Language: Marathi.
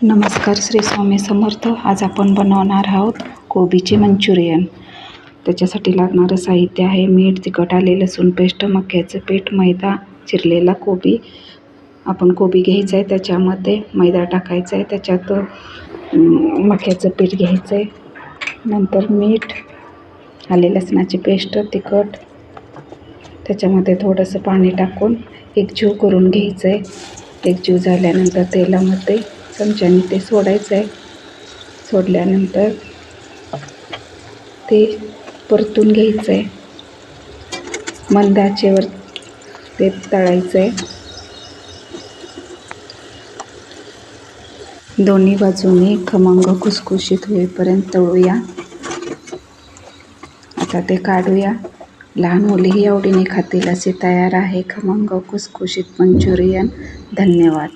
नमस्कार, श्री स्वामी समर्थ. आज आपण बनवणार आहोत कोबीचे मंचुरियन. त्याच्यासाठी लागणारं साहित्य आहे मीठ, तिखट, आले लसूण पेस्ट, मक्याचं पीठ, मैदा, चिरलेला कोबी. आपण कोबी घ्यायचा आहे, त्याच्यामध्ये मैदा टाकायचा आहे, त्याच्यात मक्याचं पीठ घ्यायचं आहे, नंतर मीठ, आले लसणाची पेस्ट, तिखट, त्याच्यामध्ये थोडंसं पाणी टाकून एकजीव करून घ्यायचं आहे. एकजीव झाल्यानंतर तेलामध्ये चमच्याने ते सोडायचं आहे. सोडल्यानंतर ते परतून घ्यायचं आहे. मंद आचेवर ते तळायचं आहे. दोन्ही बाजूने खमंग खुसखुशीत होईपर्यंत तळूया. आता ते काढूया. लहान मुलेही आवडीने खातील असे तयार आहे खमंग खुसखुशीत मंचुरियन. धन्यवाद.